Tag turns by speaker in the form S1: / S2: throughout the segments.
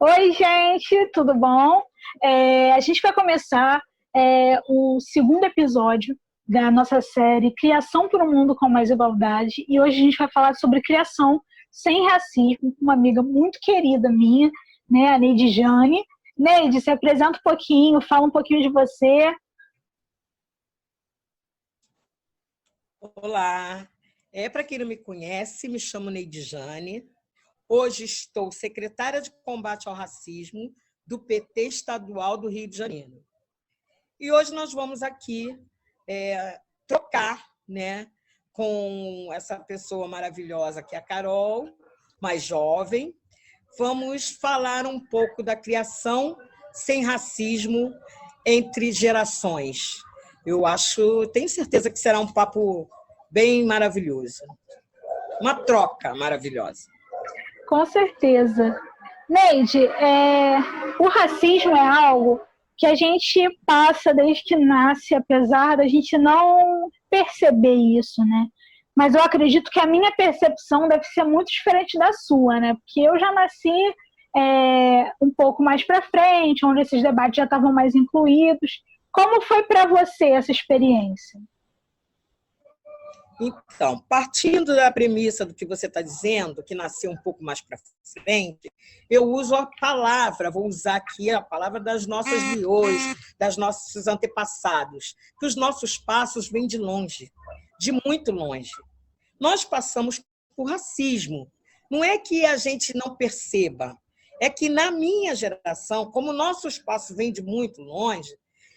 S1: Oi, gente, tudo bom? A gente vai começar o segundo episódio da nossa série Criação para um Mundo com Mais Igualdade, e hoje a gente vai falar sobre criação sem racismo, com uma amiga muito querida minha, né, a Neide Jane. Neide, se apresenta um pouquinho, fala um pouquinho de você.
S2: Olá, para quem não me conhece, me chamo Neide Jane. Hoje estou secretária de combate ao racismo do PT Estadual do Rio de Janeiro. E hoje nós vamos aqui trocar, né, com essa pessoa maravilhosa que é a Carol, mais jovem. Vamos falar um pouco da criação sem racismo entre gerações. Tenho certeza que será um papo bem maravilhoso. Uma troca maravilhosa.
S1: Com certeza. Neide, o racismo é algo que a gente passa desde que nasce, apesar da gente não perceber isso, né? Mas eu acredito que a minha percepção deve ser muito diferente da sua, né? Porque eu já nasci um pouco mais para frente, onde esses debates já estavam mais incluídos. Como foi para você essa experiência?
S2: Então, partindo da premissa do que você está dizendo, que nasceu um pouco mais para frente, eu uso a palavra, vou usar aqui a palavra das nossas leoas, das nossos antepassados, que os nossos passos vêm de longe, de muito longe. Nós passamos por racismo. Não é que a gente não perceba, é que na minha geração, como nossos passos vêm de muito longe,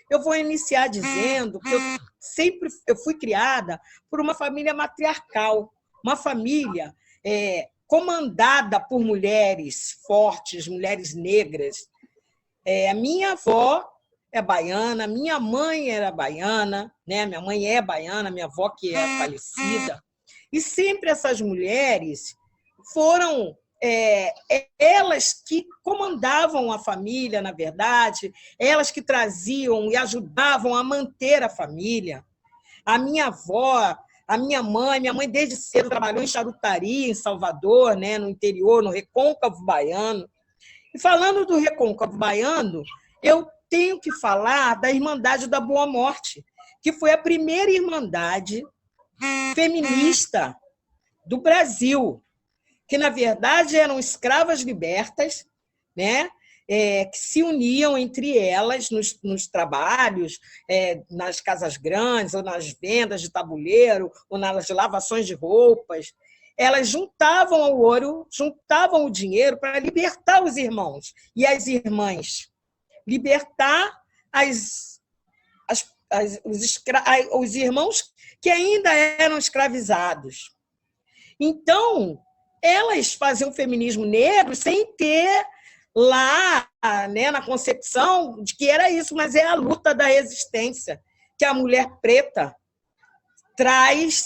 S2: eu vou iniciar dizendo que eu fui criada por uma família matriarcal, uma família comandada por mulheres fortes, mulheres negras. A minha avó é baiana, minha mãe era baiana, né? Minha mãe é baiana, minha avó que é falecida. E sempre essas mulheres foram elas que comandavam a família, na verdade, elas que traziam e ajudavam a manter a família. A minha avó, a minha mãe desde cedo trabalhou em charutaria, em Salvador, né, no interior, no Recôncavo Baiano. E falando do Recôncavo Baiano, eu tenho que falar da Irmandade da Boa Morte, que foi a primeira irmandade feminista do Brasil, que, na verdade, eram escravas libertas, né? Que se uniam entre elas nos trabalhos, nas casas grandes, ou nas vendas de tabuleiro, ou nas lavações de roupas. Elas juntavam o ouro, juntavam o dinheiro para libertar os irmãos e as irmãs, libertar os irmãos que ainda eram escravizados. Então, elas faziam feminismo negro sem ter lá, né, na concepção de que era isso, mas é a luta da resistência que a mulher preta traz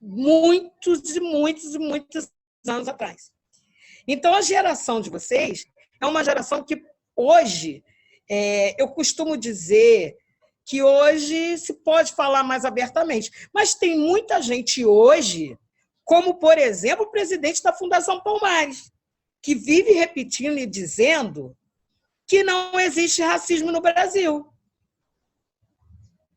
S2: muitos e muitos e muitos anos atrás. Então, a geração de vocês é uma geração que hoje, eu costumo dizer que hoje se pode falar mais abertamente, mas tem muita gente hoje, como, por exemplo, o presidente da Fundação Palmares, que vive repetindo e dizendo que não existe racismo no Brasil.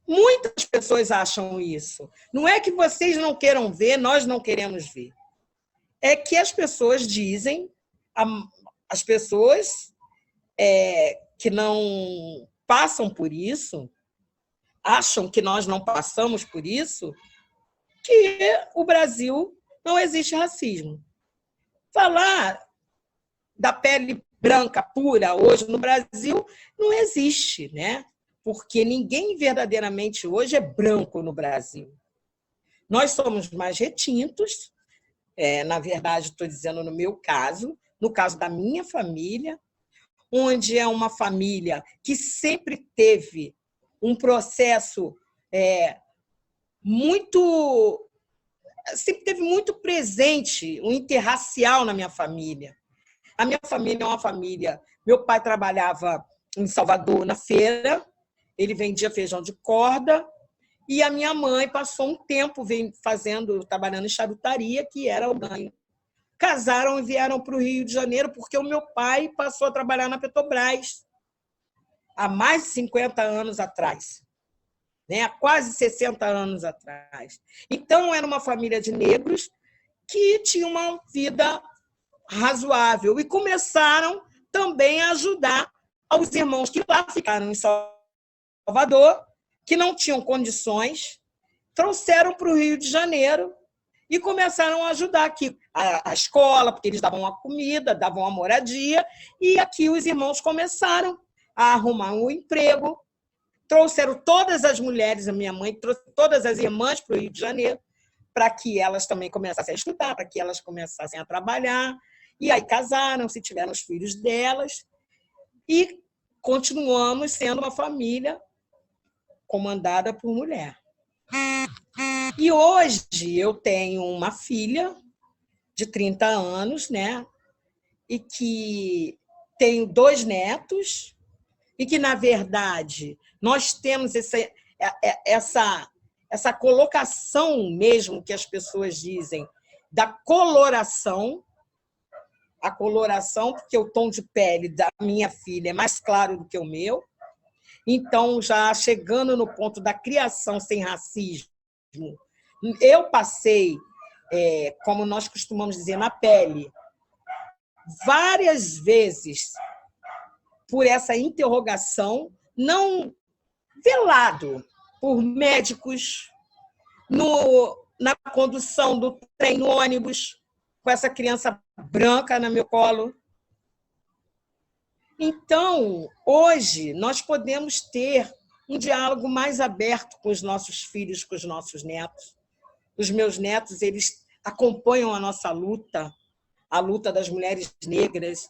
S2: Muitas pessoas acham isso. Não é que vocês não queiram ver, nós não queremos ver. É que as pessoas dizem, as pessoas que não passam por isso, acham que nós não passamos por isso, que o Brasil não existe racismo. Falar da pele branca pura hoje no Brasil não existe, né? Porque ninguém verdadeiramente hoje é branco no Brasil. Nós somos mais retintos, na verdade, estou dizendo no meu caso, no caso da minha família, onde é uma família que sempre teve um processo sempre teve muito presente o interracial na minha família. A minha família é uma família... Meu pai trabalhava em Salvador, na feira, ele vendia feijão de corda, e a minha mãe passou um tempo trabalhando em charutaria, que era o ganho casaram e vieram para o Rio de Janeiro, porque o meu pai passou a trabalhar na Petrobras há mais de 50 anos atrás, né? Há quase 60 anos atrás. Então, era uma família de negros que tinha uma vida razoável e começaram também a ajudar aos irmãos que lá ficaram em Salvador, que não tinham condições, trouxeram para o Rio de Janeiro e começaram a ajudar aqui a escola, porque eles davam a comida, davam a moradia, e aqui os irmãos começaram a arrumar um emprego, trouxeram todas as mulheres, a minha mãe trouxe todas as irmãs para o Rio de Janeiro, para que elas também começassem a estudar, para que elas começassem a trabalhar, e aí casaram-se, tiveram os filhos delas, e continuamos sendo uma família comandada por mulher. E hoje eu tenho uma filha de 30 anos, né? E que tenho 2 netos, e que, na verdade, nós temos essa colocação mesmo que as pessoas dizem da coloração, a coloração, porque o tom de pele da minha filha é mais claro do que o meu. Então, já chegando no ponto da criação sem racismo, eu passei, como nós costumamos dizer, na pele, várias vezes por essa interrogação, não velado por médicos, na condução do trem, no ônibus, com essa criança branca no meu colo. Então, hoje, nós podemos ter um diálogo mais aberto com os nossos filhos, com os nossos netos. Os meus netos, eles acompanham a nossa luta, a luta das mulheres negras.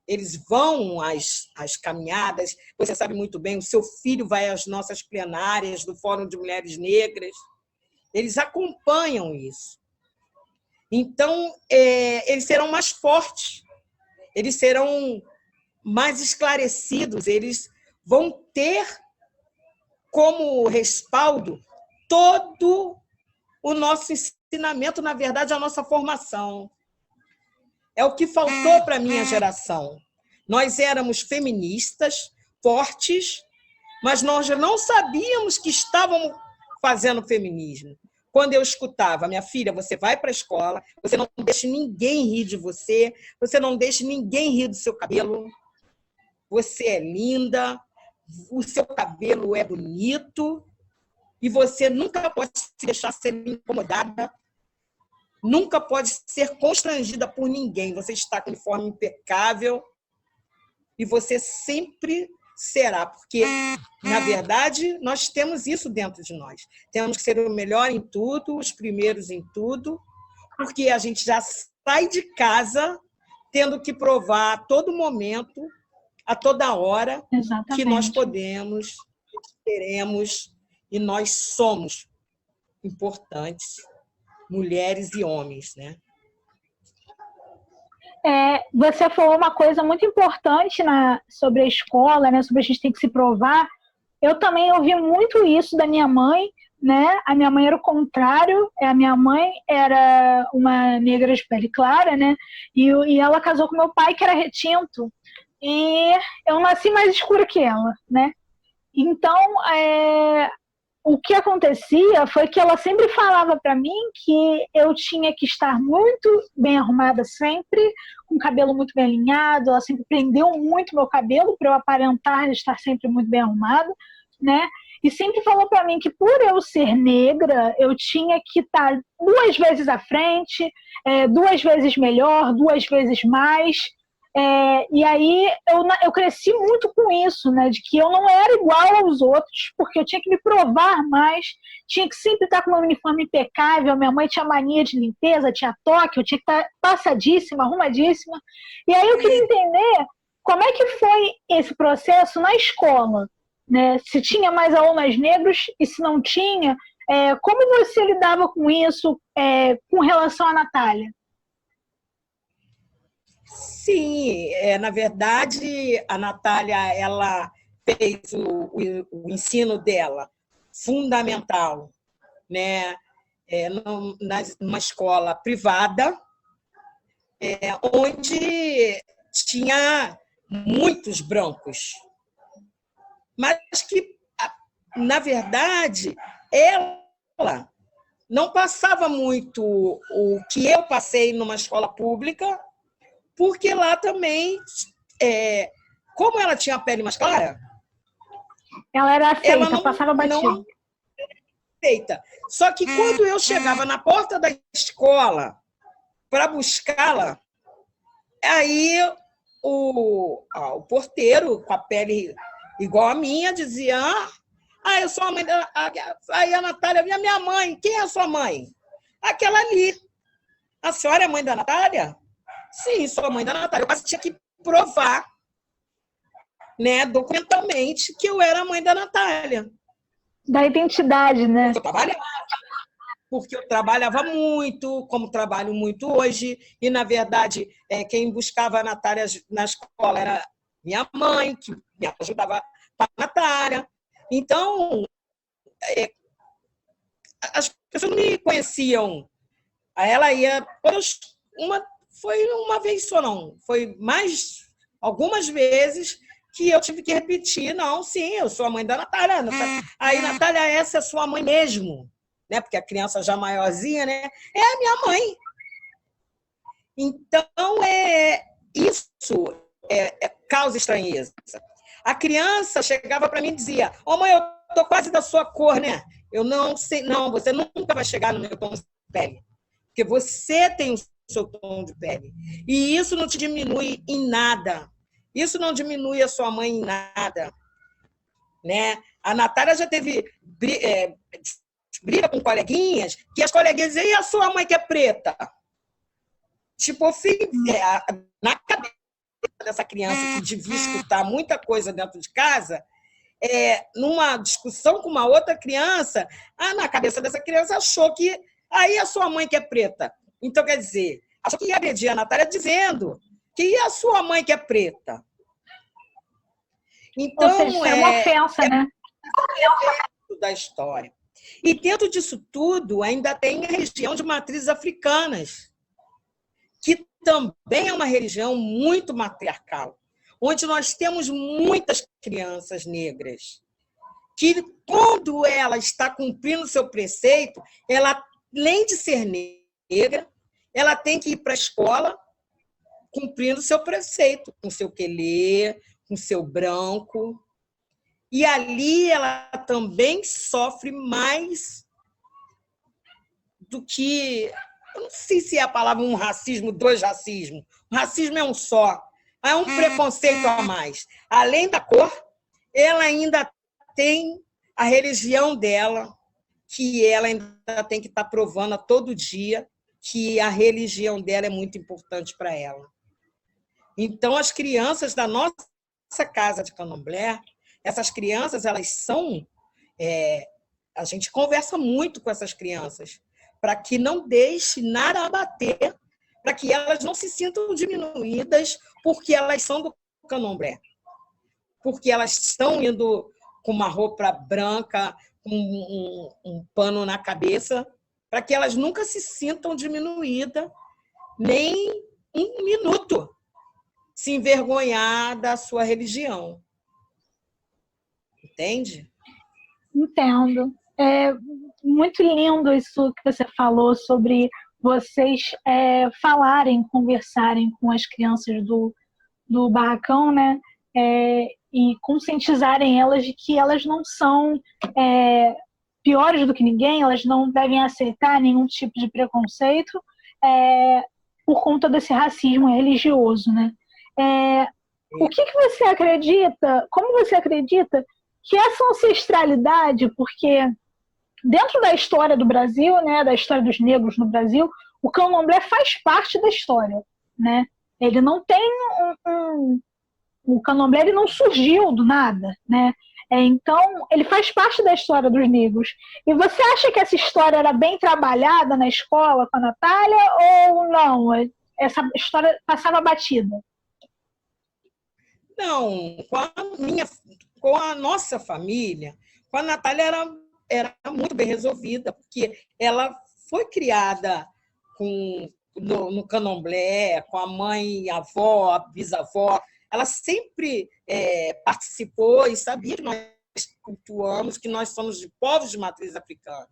S2: Eles vão às caminhadas. Você sabe muito bem, o seu filho vai às nossas plenárias do Fórum de Mulheres Negras. Eles acompanham isso. Então, eles serão mais fortes, eles serão mais esclarecidos, eles vão ter como respaldo todo o nosso ensinamento, na verdade, a nossa formação. É o que faltou para a minha geração. Nós éramos feministas, fortes, mas nós não sabíamos que estávamos fazendo feminismo. Quando eu escutava, minha filha, você vai para a escola, você não deixa ninguém rir de você, você não deixa ninguém rir do seu cabelo, você é linda, o seu cabelo é bonito e você nunca pode se deixar ser incomodada, nunca pode ser constrangida por ninguém. Você está com uniforme impecável e você sempre será, porque, na verdade, nós temos isso dentro de nós. Temos que ser o melhor em tudo, os primeiros em tudo, porque a gente já sai de casa tendo que provar a todo momento, a toda hora,
S1: Exatamente,
S2: que nós podemos, teremos e nós somos importantes, mulheres e homens, né?
S1: Você falou uma coisa muito importante sobre a escola, né? Sobre a gente tem que se provar. Eu também ouvi muito isso da minha mãe, né? A minha mãe era o contrário. A minha mãe era uma negra de pele clara, né? E ela casou com meu pai, que era retinto. E eu nasci mais escura que ela, né? Então, o que acontecia foi que ela sempre falava para mim que eu tinha que estar muito bem arrumada sempre, com o cabelo muito bem alinhado. Ela sempre prendeu muito meu cabelo para eu aparentar estar sempre muito bem arrumada, né? E sempre falou para mim que por eu ser negra, eu tinha que estar 2 vezes à frente, 2 vezes melhor, 2 vezes mais. E aí eu cresci muito com isso, né, de que eu não era igual aos outros, porque eu tinha que me provar mais, tinha que sempre estar com meu uniforme impecável. Minha mãe tinha mania de limpeza, tinha toque, eu tinha que estar passadíssima, arrumadíssima. E aí eu queria entender como é que foi esse processo na escola, né? Se tinha mais alunos negros e se não tinha, como você lidava com isso com relação à Natália?
S2: Sim, na verdade, a Natália ela fez o ensino dela fundamental, né? Numa escola privada, onde tinha muitos brancos, mas que, na verdade, ela não passava muito o que eu passei numa escola pública, porque lá também, como ela tinha a pele mais clara,
S1: Ela era aceita,
S2: ela não,
S1: passava batido.
S2: não aceita. Só que quando eu chegava na porta da escola para buscá-la, aí o porteiro, com a pele igual a minha, dizia: eu sou a mãe da... Aí a Natália, minha mãe, quem é a sua mãe? Aquela ali. A senhora é mãe da Natália? Sim, sou a mãe da Natália. Eu tinha que provar, né, documentalmente, que eu era a mãe da Natália.
S1: Da identidade, né?
S2: Porque eu trabalhava muito, como trabalho muito hoje, e, na verdade, quem buscava a Natália na escola era minha mãe, que me ajudava com a Natália. Então, as pessoas não me conheciam. Aí ela ia... Foi uma vez só, não. Foi mais algumas vezes que eu tive que repetir: não, sim, eu sou a mãe da Natália. Aí, Natália, essa é sua mãe mesmo? Né? Porque a criança já maiorzinha, né? É a minha mãe. Então, isso causa estranheza. A criança chegava para mim e dizia: mãe, eu tô quase da sua cor, né? Eu não sei, não, você nunca vai chegar no meu tom de pele, porque você tem o seu tom de pele. E isso não te diminui em nada. Isso não diminui a sua mãe em nada. Né? A Natália já teve briga com coleguinhas, que as coleguinhas diziam: e a sua mãe que é preta? Tipo, na cabeça dessa criança que devia escutar muita coisa dentro de casa, numa discussão com uma outra criança, na cabeça dessa criança achou que aí a sua mãe que é preta. Então, quer dizer, achou que ia agredir a Natália dizendo que e a sua mãe que é preta. Então,
S1: ou seja, isso é uma ofensa, né?
S2: Da história. E dentro disso tudo, ainda tem a religião de matrizes africanas, que também é uma religião muito matriarcal, onde nós temos muitas crianças negras, que, quando ela está cumprindo o seu preceito, ela, além de ser negra, ela tem que ir para a escola cumprindo o seu preceito, com seu quelê, com seu branco. E ali ela também sofre mais do que... Eu não sei se é a palavra um racismo, dois racismos. O racismo é um só. É um preconceito a mais. Além da cor, ela ainda tem a religião dela, que ela ainda tem que estar provando a todo dia que a religião dela é muito importante para ela. Então, as crianças da nossa casa de Candomblé, essas crianças, elas são... a gente conversa muito com essas crianças para que não deixe nada abater, para que elas não se sintam diminuídas porque elas são do Candomblé, porque elas estão indo com uma roupa branca, com um pano na cabeça, para que elas nunca se sintam diminuídas, nem um minuto se envergonhar da sua religião. Entende?
S1: Entendo. É muito lindo isso que você falou sobre vocês falarem, conversarem com as crianças do barracão, né? E conscientizarem elas de que elas não são piores do que ninguém, elas não devem aceitar nenhum tipo de preconceito por conta desse racismo religioso, né? O que você acredita, como você acredita que essa ancestralidade, porque dentro da história do Brasil, né, da história dos negros no Brasil, o candomblé faz parte da história, né? Ele não tem o candomblé, ele não surgiu do nada, né? Então, ele faz parte da história dos negros. E você acha que essa história era bem trabalhada na escola com a Natália ou não? Essa história passava batida?
S2: Não, com a nossa família, com a Natália era muito bem resolvida, porque ela foi criada com no candomblé, com a mãe, a avó, a bisavó. Ela sempre participou e sabia que nós cultuamos, que nós somos de povos de matriz africana.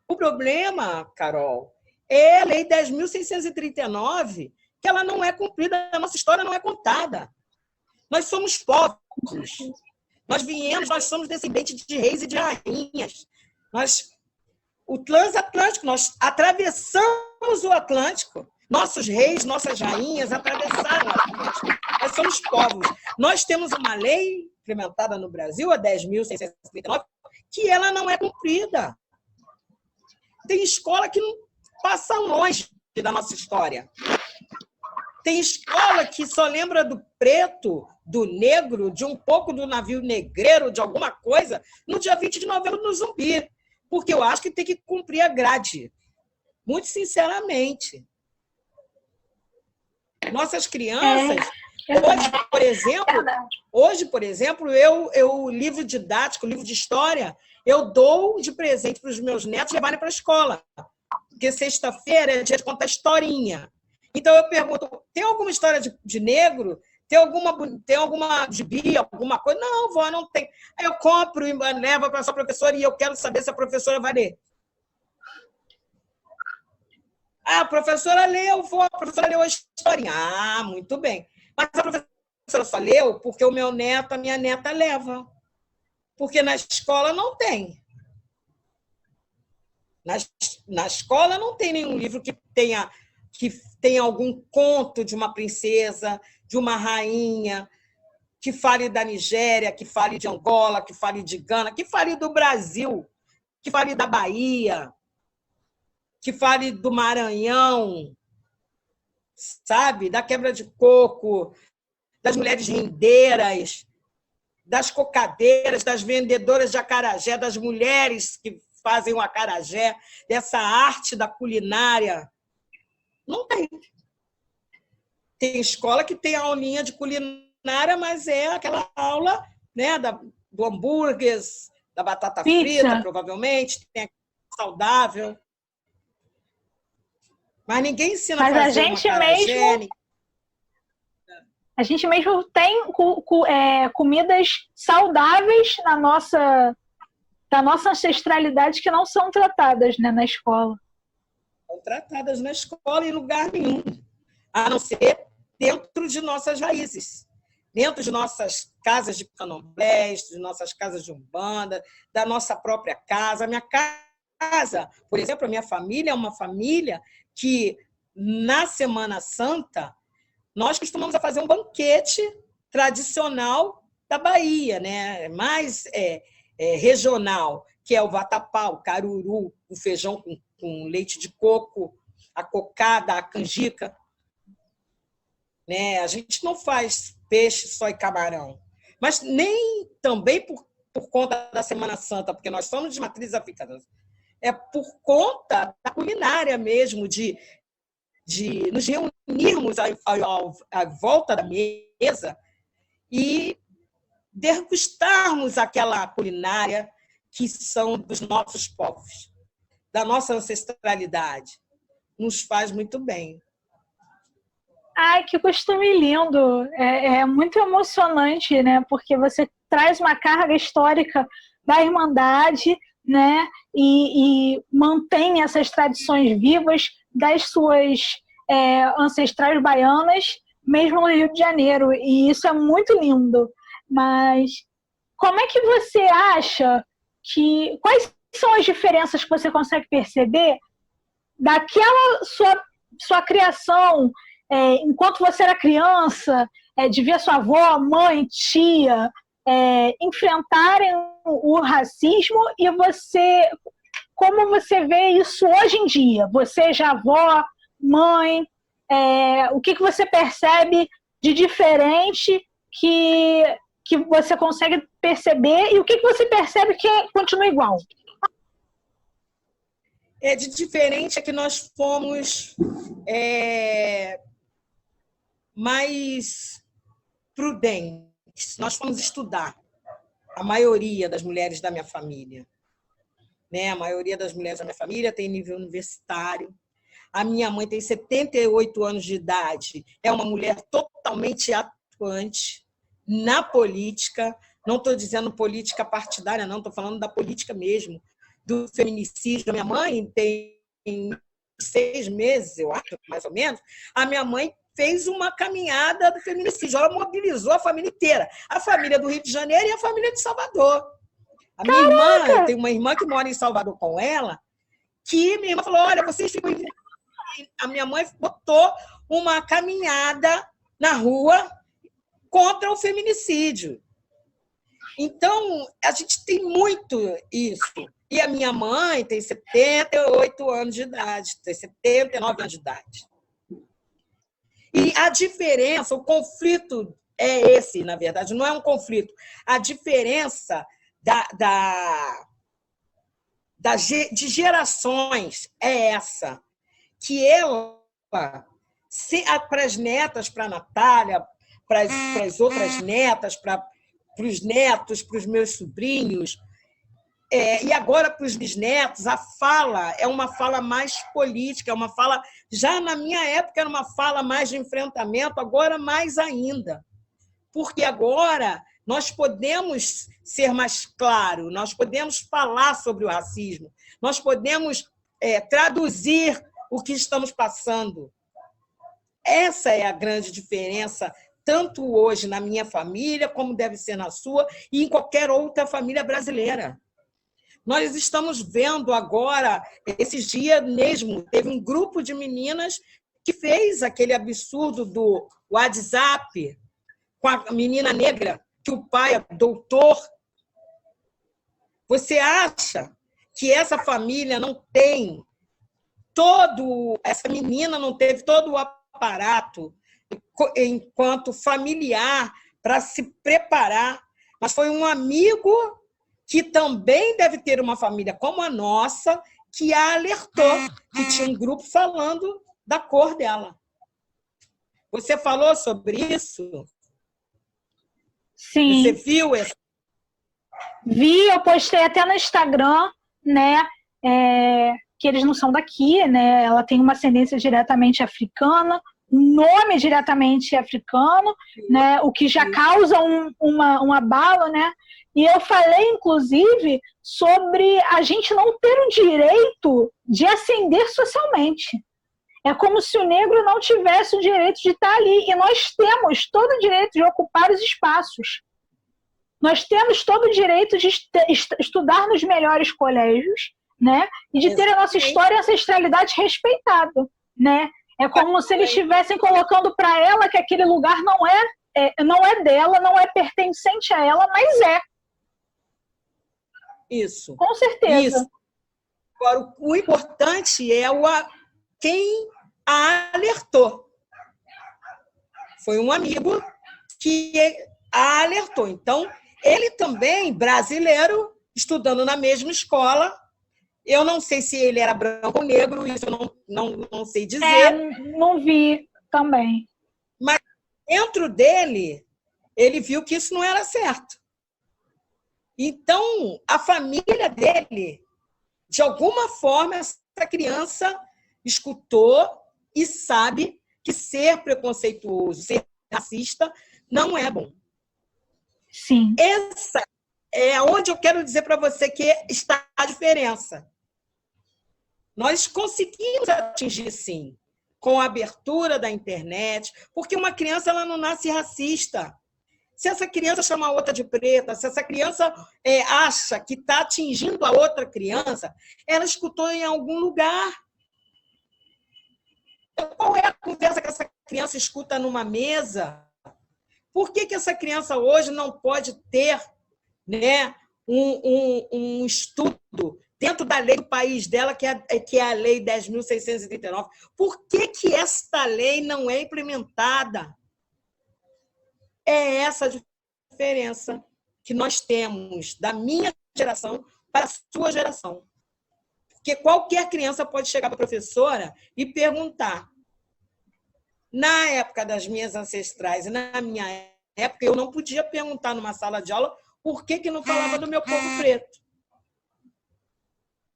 S2: O problema, Carol, é a Lei 10.639, que ela não é cumprida, a nossa história não é contada. Nós somos povos. Nós somos descendentes de reis e de rainhas. O transatlântico, nós atravessamos o Atlântico. Nossos reis, nossas rainhas atravessaram o Atlântico. Nós somos povos. Nós temos uma lei implementada no Brasil, a 10.639, que ela não é cumprida. Tem escola que não passa longe da nossa história. Tem escola que só lembra do preto, do negro, de um pouco do navio negreiro, de alguma coisa, no dia 20 de novembro no Zumbi. Porque eu acho que tem que cumprir a grade. Muito sinceramente. Nossas crianças, hoje, por exemplo, eu livro didático, livro de história, eu dou de presente para os meus netos levarem para a escola. Porque sexta-feira é dia de contar historinha. Então eu pergunto, tem alguma história de negro? Tem alguma de Bia, alguma coisa? Não, vó, não tem. Aí eu compro e levo para a sua professora e eu quero saber se a professora vai ler. A professora leu, vó, a professora leu a historinha. Ah, muito bem. Mas a professora só leu porque o meu neto, a minha neta leva. Porque na escola não tem. Na escola não tem nenhum livro que tenha algum conto de uma princesa, de uma rainha, que fale da Nigéria, que fale de Angola, que fale de Gana, que fale do Brasil, que fale da Bahia, que fale do Maranhão, sabe? Da quebra de coco, das mulheres rendeiras, das cocadeiras, das vendedoras de acarajé, das mulheres que fazem o acarajé, dessa arte da culinária. Não tem. Tem escola que tem a aulinha de culinária, mas é aquela aula, né, do hambúrguer, da batata frita, provavelmente, tem saudável. Mas ninguém ensina a fazer uma acarajé.
S1: A gente mesmo tem comidas saudáveis da nossa ancestralidade que não são tratadas, né, na escola.
S2: São tratadas na escola em lugar nenhum, a não ser dentro de nossas raízes, dentro de nossas casas de candomblés, de nossas casas de umbanda, da nossa própria casa. A minha casa, por exemplo, a minha família é uma família que, na Semana Santa, nós costumamos fazer um banquete tradicional da Bahia, né? Mais regional, que é o vatapá, o caruru, o feijão com leite de coco, a cocada, a canjica. Né? A gente não faz peixe só e camarão, mas nem também por conta da Semana Santa, porque nós somos de matriz africana, é por conta da culinária mesmo, de nos reunirmos à volta da mesa e degustarmos aquela culinária que são dos nossos povos, da nossa ancestralidade. Nos faz muito bem.
S1: Ai, que costume lindo! É muito emocionante, né? Porque você traz uma carga histórica da Irmandade, né? E mantém essas tradições vivas das suas ancestrais baianas, mesmo no Rio de Janeiro. E isso é muito lindo. Mas como é que você acha que... Quais são as diferenças que você consegue perceber daquela sua criação enquanto você era criança, de ver sua avó, mãe, tia enfrentarem o racismo e como você vê isso hoje em dia? Você já avó, mãe, o que você percebe de diferente que você consegue perceber e o que você percebe que continua igual?
S2: De diferente é que nós fomos mais prudentes. Nós fomos estudar. A maioria das mulheres da minha família. Né? A maioria das mulheres da minha família tem nível universitário. A minha mãe tem 78 anos de idade, é uma mulher totalmente atuante na política. Não estou dizendo política partidária, não, estou falando da política mesmo, do feminicídio. A minha mãe tem 6 meses, eu acho, mais ou menos, a minha mãe fez uma caminhada do feminicídio. Ela mobilizou a família inteira, a família do Rio de Janeiro e a família de Salvador. A minha irmã, eu tenho uma irmã que mora em Salvador com ela, que minha irmã falou, olha, vocês ficam... A minha mãe botou uma caminhada na rua contra o feminicídio. Então, a gente tem muito isso. E a minha mãe tem 78 anos de idade, tem 79 anos de idade. E a diferença, o conflito é esse, na verdade, não é um conflito. A diferença de gerações é essa, que ela, para as netas, para a Natália, para as outras netas, para os netos, para os meus sobrinhos, e agora para os bisnetos, a fala é uma fala mais política, é uma fala, já na minha época era uma fala mais de enfrentamento, agora mais ainda. Porque agora nós podemos ser mais claros, nós podemos falar sobre o racismo, nós podemos traduzir o que estamos passando. Essa é a grande diferença, tanto hoje na minha família, como deve ser na sua, e em qualquer outra família brasileira. Nós estamos vendo agora, esses dias mesmo, teve um grupo de meninas que fez aquele absurdo do WhatsApp com a menina negra, que o pai é doutor. Você acha que essa família não tem essa menina não teve todo o aparato enquanto familiar para se preparar, mas foi um amigo que também deve ter uma família como a nossa, que a alertou, que tinha um grupo falando da cor dela. Você falou sobre isso?
S1: Sim.
S2: Você viu essa?
S1: Vi, eu postei até no Instagram, né, que eles não são daqui, né, ela tem uma ascendência diretamente africana, nome diretamente africano, né, o que já causa um abalo, né? E eu falei, inclusive, sobre a gente não ter o direito de ascender socialmente. É como se o negro não tivesse o direito de estar ali. E nós temos todo o direito de ocupar os espaços. Nós temos todo o direito de estudar nos melhores colégios, né? E de ter a nossa história e ancestralidade respeitada, né? É como se eles estivessem colocando para ela que aquele lugar não é dela, não é pertencente a ela, mas é.
S2: Isso.
S1: Com certeza. Isso.
S2: Agora, o importante é quem a alertou. Foi um amigo que a alertou. Então, ele também, brasileiro, estudando na mesma escola. Eu não sei se ele era branco ou negro, isso eu não sei dizer.
S1: Não vi também.
S2: Mas dentro dele, ele viu que isso não era certo. Então, a família dele, de alguma forma, essa criança escutou e sabe que ser preconceituoso, ser racista, não é bom.
S1: Sim.
S2: Essa é onde eu quero dizer para você que está a diferença. Nós conseguimos atingir, sim, com a abertura da internet, porque uma criança ela não nasce racista. Se essa criança chama a outra de preta, se essa criança acha que está atingindo a outra criança, ela escutou em algum lugar. Então, qual é a conversa que essa criança escuta numa mesa? Por que essa criança hoje não pode ter, né, um estudo dentro da lei do país dela, que é a Lei 10.639? Por que esta lei não é implementada? É essa a diferença que nós temos da minha geração para a sua geração. Porque qualquer criança pode chegar para a professora e perguntar. Na época das minhas ancestrais e na minha época, eu não podia perguntar numa sala de aula por que não falava do meu povo preto.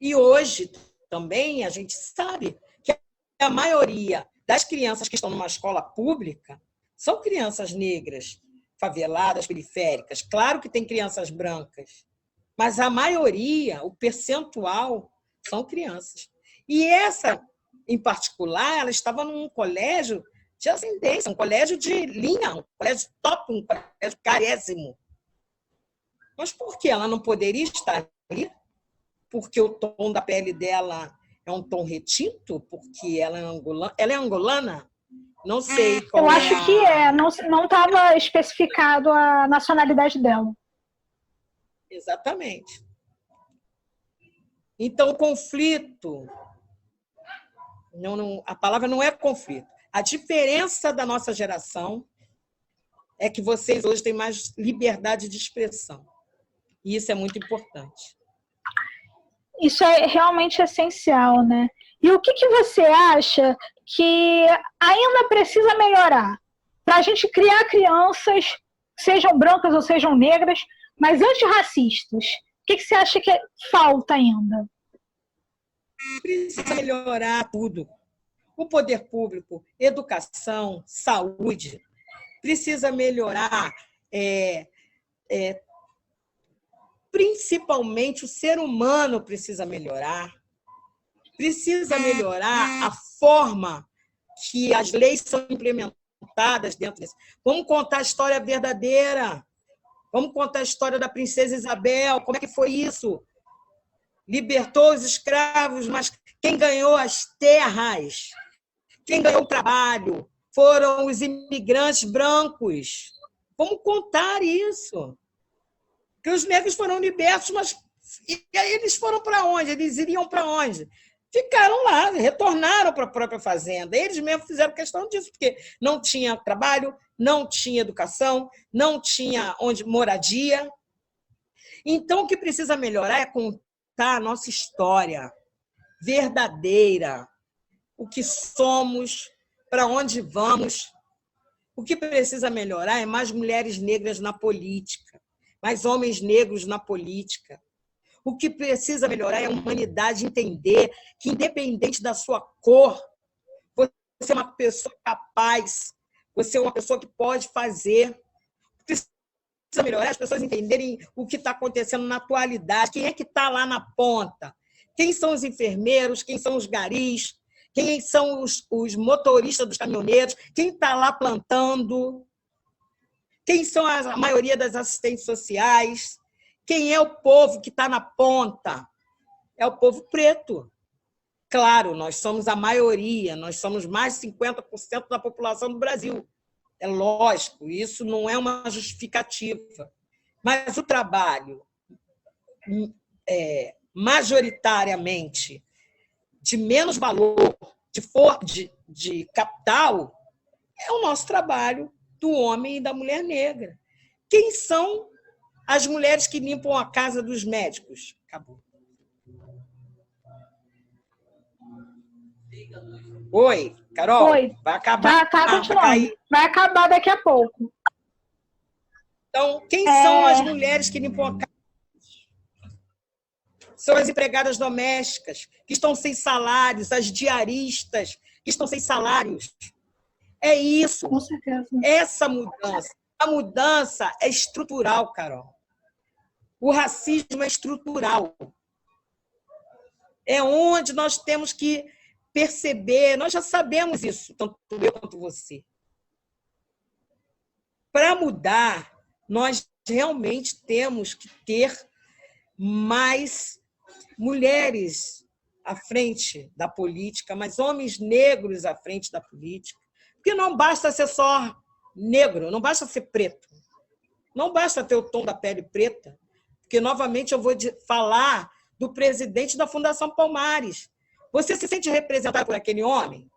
S2: E hoje também a gente sabe que a maioria das crianças que estão numa escola pública são crianças negras, faveladas, periféricas. Claro que tem crianças brancas, mas a maioria, o percentual, são crianças. E essa, em particular, ela estava num colégio de ascendência, um colégio de linha, um colégio top, um colégio carésimo. Mas por que ela não poderia estar ali? Porque o tom da pele dela é um tom retinto? Porque ela é angolana? Não sei qual
S1: Eu acho que não estava especificado a nacionalidade dela.
S2: Exatamente. Então, o conflito, a palavra não é conflito. A diferença da nossa geração é que vocês hoje têm mais liberdade de expressão. E isso é muito importante.
S1: Isso é realmente essencial, né? E o que você acha que ainda precisa melhorar para a gente criar crianças, sejam brancas ou sejam negras, mas antirracistas? O que você acha que falta ainda?
S2: Precisa melhorar tudo. O poder público, educação, saúde, precisa melhorar, principalmente o ser humano precisa melhorar a forma que as leis são implementadas dentro disso. Vamos contar a história verdadeira. Vamos contar a história da princesa Isabel. Como é que foi isso? Libertou os escravos, mas quem ganhou as terras, quem ganhou o trabalho, foram os imigrantes brancos. Vamos contar isso. Que os negros foram libertos, mas e aí eles foram para onde? Eles iriam para onde? Ficaram lá, retornaram para a própria fazenda. Eles mesmos fizeram questão disso, porque não tinha trabalho, não tinha educação, não tinha moradia. Então, o que precisa melhorar é contar a nossa história verdadeira, o que somos, para onde vamos. O que precisa melhorar é mais mulheres negras na política, mais homens negros na política. O que precisa melhorar é a humanidade entender que, independente da sua cor, você é uma pessoa capaz, você é uma pessoa que pode fazer. Precisa melhorar as pessoas entenderem o que está acontecendo na atualidade, quem é que está lá na ponta, quem são os enfermeiros, quem são os garis, quem são os motoristas dos caminhoneiros, quem está lá plantando, quem são a maioria das assistentes sociais, quem é o povo que está na ponta? É o povo preto. Claro, nós somos a maioria, nós somos mais de 50% da população do Brasil. É lógico, isso não é uma justificativa. Mas o trabalho, majoritariamente, de menos valor, de capital, é o nosso trabalho do homem e da mulher negra. Quem são as mulheres que limpam a casa dos médicos? Acabou. Oi, Carol.
S1: Oi.
S2: Vai acabar.
S1: Vai acabar daqui a pouco.
S2: Então, quem são as mulheres que limpam a casa? São as empregadas domésticas, que estão sem salários, as diaristas, que estão sem salários. É isso.
S1: Com certeza.
S2: Essa mudança. A mudança é estrutural, Carol. O racismo é estrutural. É onde nós temos que perceber, nós já sabemos isso, tanto eu quanto você. Para mudar, nós realmente temos que ter mais mulheres à frente da política, mais homens negros à frente da política. Porque não basta ser só negro, não basta ser preto. Não basta ter o tom da pele preta, porque, novamente, eu vou falar do presidente da Fundação Palmares. Você se sente representado por aquele homem?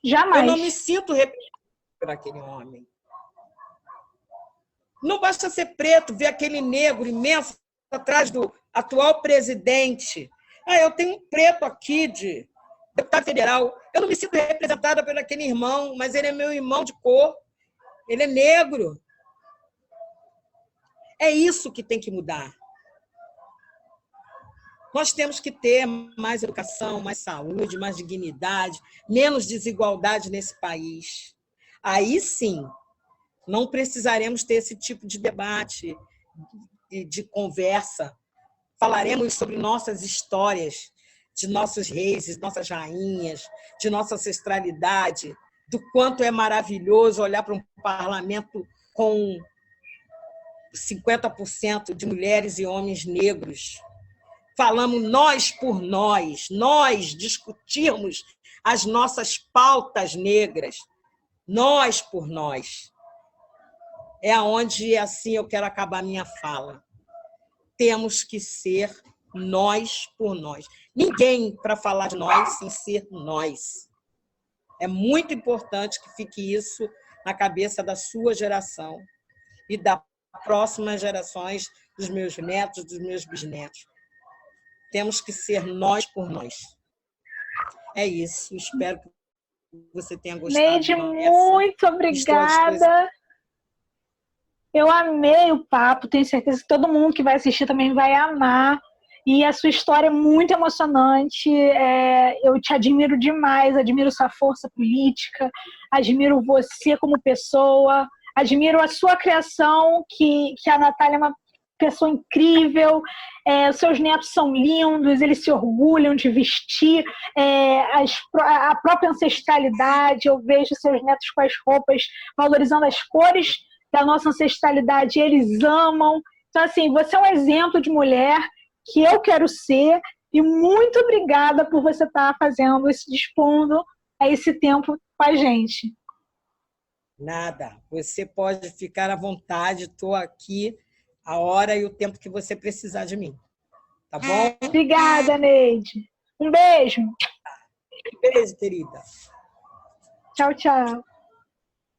S1: Jamais.
S2: Eu não me sinto representada por aquele homem. Não basta ser preto, ver aquele negro imenso atrás do atual presidente. Eu tenho um preto aqui de deputado federal. Eu não me sinto representada por aquele irmão, mas ele é meu irmão de cor. Ele é negro. É isso que tem que mudar. Nós temos que ter mais educação, mais saúde, mais dignidade, menos desigualdade nesse país. Aí sim, não precisaremos ter esse tipo de debate e de conversa. Falaremos sobre nossas histórias, de nossos reis, de nossas rainhas, de nossa ancestralidade, do quanto é maravilhoso olhar para um parlamento com 50% de mulheres e homens negros. Falamos nós por nós discutirmos as nossas pautas negras, nós por nós. É onde, assim, eu quero acabar minha fala. Temos que ser nós por nós. Ninguém para falar de nós sem ser nós. É muito importante que fique isso na cabeça da sua geração e das próximas gerações, dos meus netos, dos meus bisnetos. Temos que ser nós por nós. É isso. Espero que você tenha gostado.
S1: Neide, muito obrigada. Eu amei o papo. Tenho certeza que todo mundo que vai assistir também vai amar. E a sua história é muito emocionante. Eu te admiro demais. Admiro sua força política. Admiro você como pessoa. Admiro a sua criação, que a Natália é uma pessoa incrível, os seus netos são lindos, eles se orgulham de vestir a própria ancestralidade. Eu vejo seus netos com as roupas, valorizando as cores da nossa ancestralidade, eles amam. Então, assim, você é um exemplo de mulher que eu quero ser, e muito obrigada por você estar fazendo, se dispondo a esse tempo com a gente.
S2: Nada, você pode ficar à vontade, estou aqui a hora e o tempo que você precisar de mim. Tá bom?
S1: Obrigada, Neide. Um beijo.
S2: Beijo, querida.
S1: Tchau, tchau.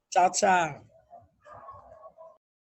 S2: Tchau, tchau.